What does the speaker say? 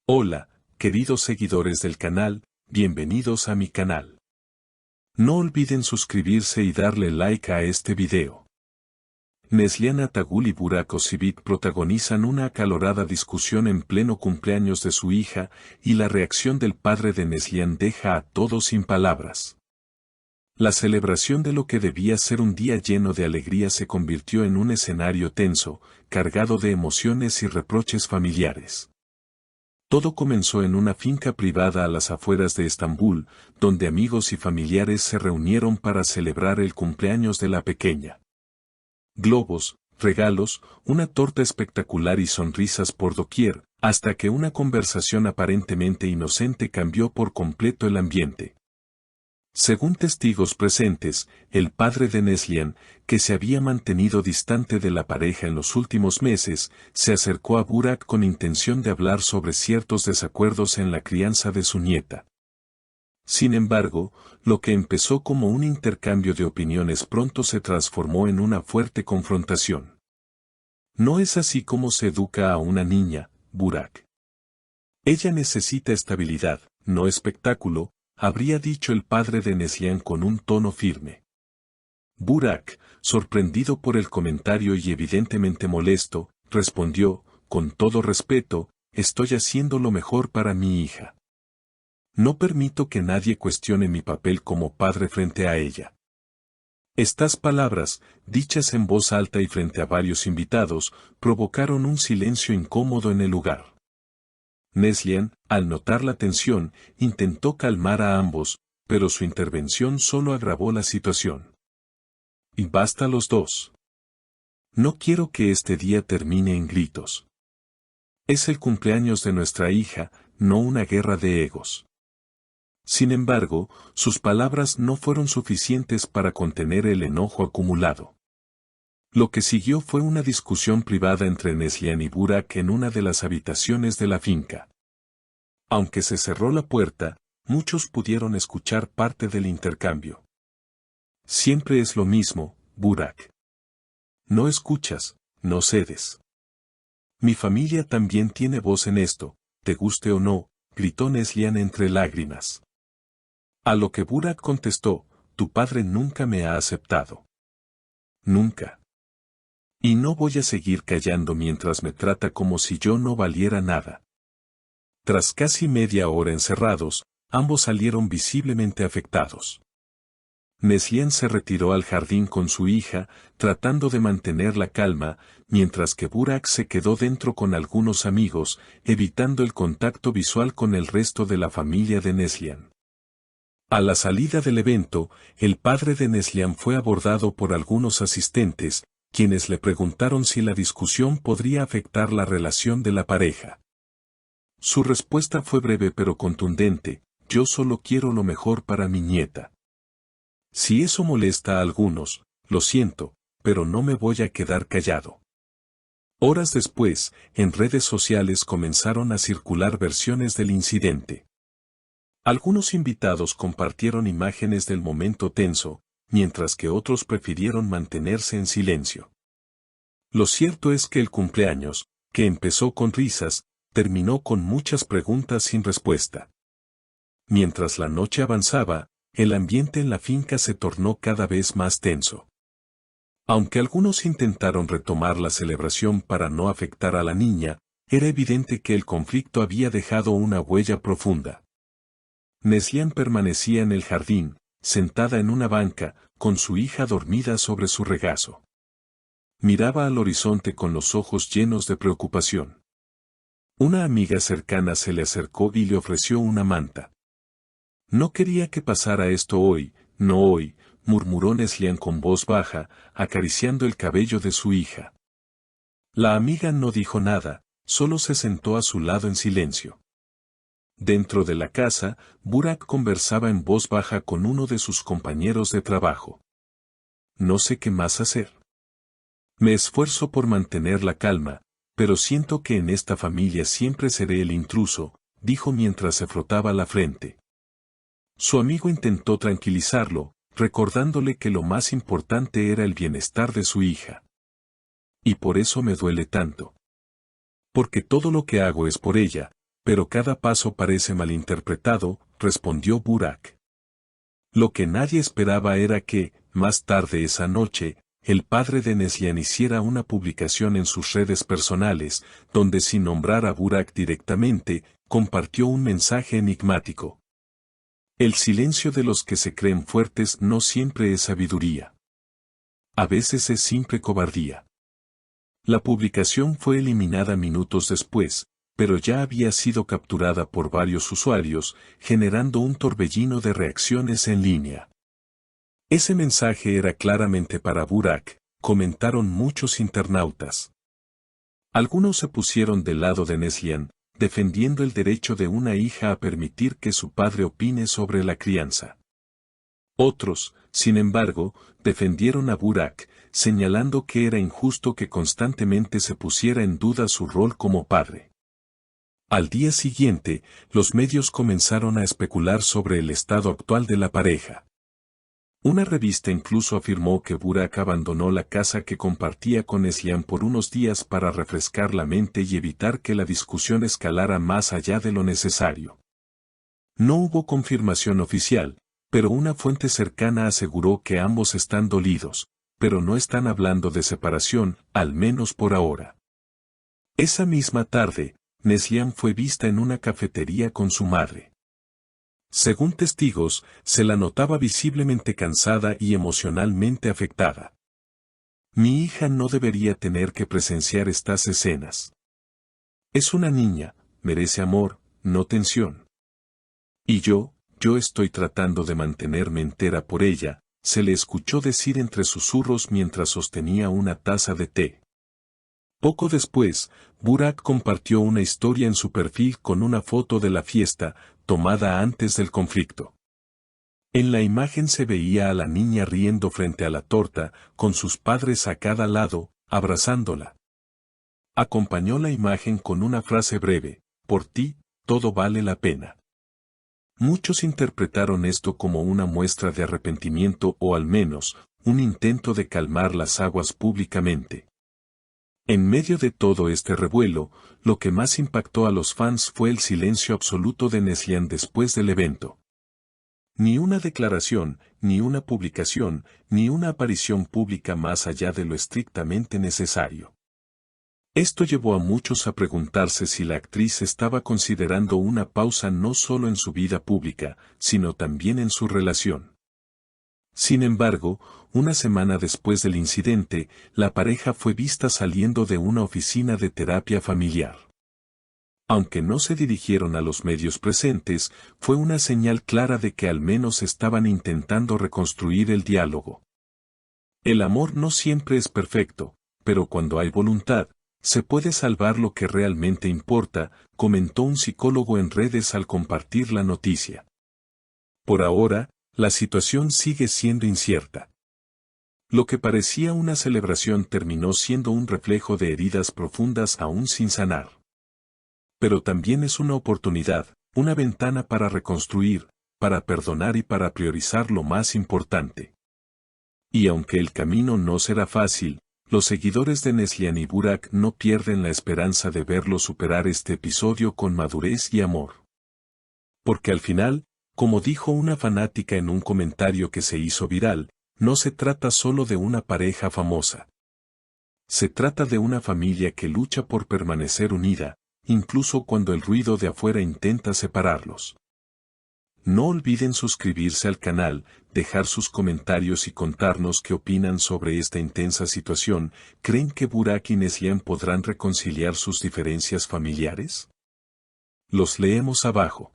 Hola, queridos seguidores del canal, bienvenidos a mi canal. No olviden suscribirse y darle like a este video. Neslihan Atagul y Burak Özçivit protagonizan una acalorada discusión en pleno cumpleaños de su hija, y la reacción del padre de Neslihan deja a todos sin palabras. La celebración de lo que debía ser un día lleno de alegría se convirtió en un escenario tenso, cargado de emociones y reproches familiares. Todo comenzó en una finca privada a las afueras de Estambul, donde amigos y familiares se reunieron para celebrar el cumpleaños de la pequeña. Globos, regalos, una torta espectacular y sonrisas por doquier, hasta que una conversación aparentemente inocente cambió por completo el ambiente. Según testigos presentes, el padre de Neslihan, que se había mantenido distante de la pareja en los últimos meses, se acercó a Burak con intención de hablar sobre ciertos desacuerdos en la crianza de su nieta. Sin embargo, lo que empezó como un intercambio de opiniones pronto se transformó en una fuerte confrontación. No es así como se educa a una niña, Burak. Ella necesita estabilidad, no espectáculo, habría dicho el padre de Neslihan con un tono firme. Burak, sorprendido por el comentario y evidentemente molesto, respondió, con todo respeto, estoy haciendo lo mejor para mi hija. No permito que nadie cuestione mi papel como padre frente a ella. Estas palabras, dichas en voz alta y frente a varios invitados, provocaron un silencio incómodo en el lugar. Neslihan, al notar la tensión, intentó calmar a ambos, pero su intervención solo agravó la situación. Y basta los dos. No quiero que este día termine en gritos. Es el cumpleaños de nuestra hija, no una guerra de egos. Sin embargo, sus palabras no fueron suficientes para contener el enojo acumulado. Lo que siguió fue una discusión privada entre Neslihan y Burak en una de las habitaciones de la finca. Aunque se cerró la puerta, muchos pudieron escuchar parte del intercambio. Siempre es lo mismo, Burak. No escuchas, no cedes. Mi familia también tiene voz en esto, te guste o no, gritó Neslihan entre lágrimas. A lo que Burak contestó, tu padre nunca me ha aceptado. Nunca. Y no voy a seguir callando mientras me trata como si yo no valiera nada. Tras casi media hora encerrados, ambos salieron visiblemente afectados. Neslihan se retiró al jardín con su hija, tratando de mantener la calma, mientras que Burak se quedó dentro con algunos amigos, evitando el contacto visual con el resto de la familia de Neslihan. A la salida del evento, el padre de Neslihan fue abordado por algunos asistentes, quienes le preguntaron si la discusión podría afectar la relación de la pareja. Su respuesta fue breve pero contundente, yo solo quiero lo mejor para mi nieta. Si eso molesta a algunos, lo siento, pero no me voy a quedar callado. Horas después, en redes sociales comenzaron a circular versiones del incidente. Algunos invitados compartieron imágenes del momento tenso, mientras que otros prefirieron mantenerse en silencio. Lo cierto es que el cumpleaños, que empezó con risas, terminó con muchas preguntas sin respuesta. Mientras la noche avanzaba, el ambiente en la finca se tornó cada vez más tenso. Aunque algunos intentaron retomar la celebración para no afectar a la niña, era evidente que el conflicto había dejado una huella profunda. Neslihan permanecía en el jardín, sentada en una banca, con su hija dormida sobre su regazo. Miraba al horizonte con los ojos llenos de preocupación. Una amiga cercana se le acercó y le ofreció una manta. No quería que pasara esto hoy, no hoy, murmuró Neslihan con voz baja, acariciando el cabello de su hija. La amiga no dijo nada, solo se sentó a su lado en silencio. Dentro de la casa, Burak conversaba en voz baja con uno de sus compañeros de trabajo. No sé qué más hacer. Me esfuerzo por mantener la calma, pero siento que en esta familia siempre seré el intruso, dijo mientras se frotaba la frente. Su amigo intentó tranquilizarlo, recordándole que lo más importante era el bienestar de su hija. Y por eso me duele tanto. Porque todo lo que hago es por ella, pero cada paso parece malinterpretado, respondió Burak. Lo que nadie esperaba era que, más tarde esa noche, el padre de Neslihan hiciera una publicación en sus redes personales, donde sin nombrar a Burak directamente, compartió un mensaje enigmático. El silencio de los que se creen fuertes no siempre es sabiduría. A veces es simple cobardía. La publicación fue eliminada minutos después, pero ya había sido capturada por varios usuarios, generando un torbellino de reacciones en línea. Ese mensaje era claramente para Burak, comentaron muchos internautas. Algunos se pusieron del lado de Neslihan, defendiendo el derecho de una hija a permitir que su padre opine sobre la crianza. Otros, sin embargo, defendieron a Burak, señalando que era injusto que constantemente se pusiera en duda su rol como padre. Al día siguiente, los medios comenzaron a especular sobre el estado actual de la pareja. Una revista incluso afirmó que Burak abandonó la casa que compartía con Neslihan por unos días para refrescar la mente y evitar que la discusión escalara más allá de lo necesario. No hubo confirmación oficial, pero una fuente cercana aseguró que ambos están dolidos, pero no están hablando de separación, al menos por ahora. Esa misma tarde, Neslihan fue vista en una cafetería con su madre. Según testigos, se la notaba visiblemente cansada y emocionalmente afectada. Mi hija no debería tener que presenciar estas escenas. Es una niña, merece amor, no tensión. Y yo estoy tratando de mantenerme entera por ella, se le escuchó decir entre susurros mientras sostenía una taza de té. Poco después, Burak compartió una historia en su perfil con una foto de la fiesta, tomada antes del conflicto. En la imagen se veía a la niña riendo frente a la torta, con sus padres a cada lado, abrazándola. Acompañó la imagen con una frase breve: por ti, todo vale la pena. Muchos interpretaron esto como una muestra de arrepentimiento o al menos, un intento de calmar las aguas públicamente. En medio de todo este revuelo, lo que más impactó a los fans fue el silencio absoluto de Neslihan después del evento. Ni una declaración, ni una publicación, ni una aparición pública más allá de lo estrictamente necesario. Esto llevó a muchos a preguntarse si la actriz estaba considerando una pausa no solo en su vida pública, sino también en su relación. Sin embargo, una semana después del incidente, la pareja fue vista saliendo de una oficina de terapia familiar. Aunque no se dirigieron a los medios presentes, fue una señal clara de que al menos estaban intentando reconstruir el diálogo. El amor no siempre es perfecto, pero cuando hay voluntad, se puede salvar lo que realmente importa, comentó un psicólogo en redes al compartir la noticia. Por ahora, la situación sigue siendo incierta. Lo que parecía una celebración terminó siendo un reflejo de heridas profundas aún sin sanar. Pero también es una oportunidad, una ventana para reconstruir, para perdonar y para priorizar lo más importante. Y aunque el camino no será fácil, los seguidores de Neslihan y Burak no pierden la esperanza de verlo superar este episodio con madurez y amor. Porque al final, como dijo una fanática en un comentario que se hizo viral, no se trata solo de una pareja famosa. Se trata de una familia que lucha por permanecer unida, incluso cuando el ruido de afuera intenta separarlos. No olviden suscribirse al canal, dejar sus comentarios y contarnos qué opinan sobre esta intensa situación. ¿Creen que Burak y Neslihan podrán reconciliar sus diferencias familiares? Los leemos abajo.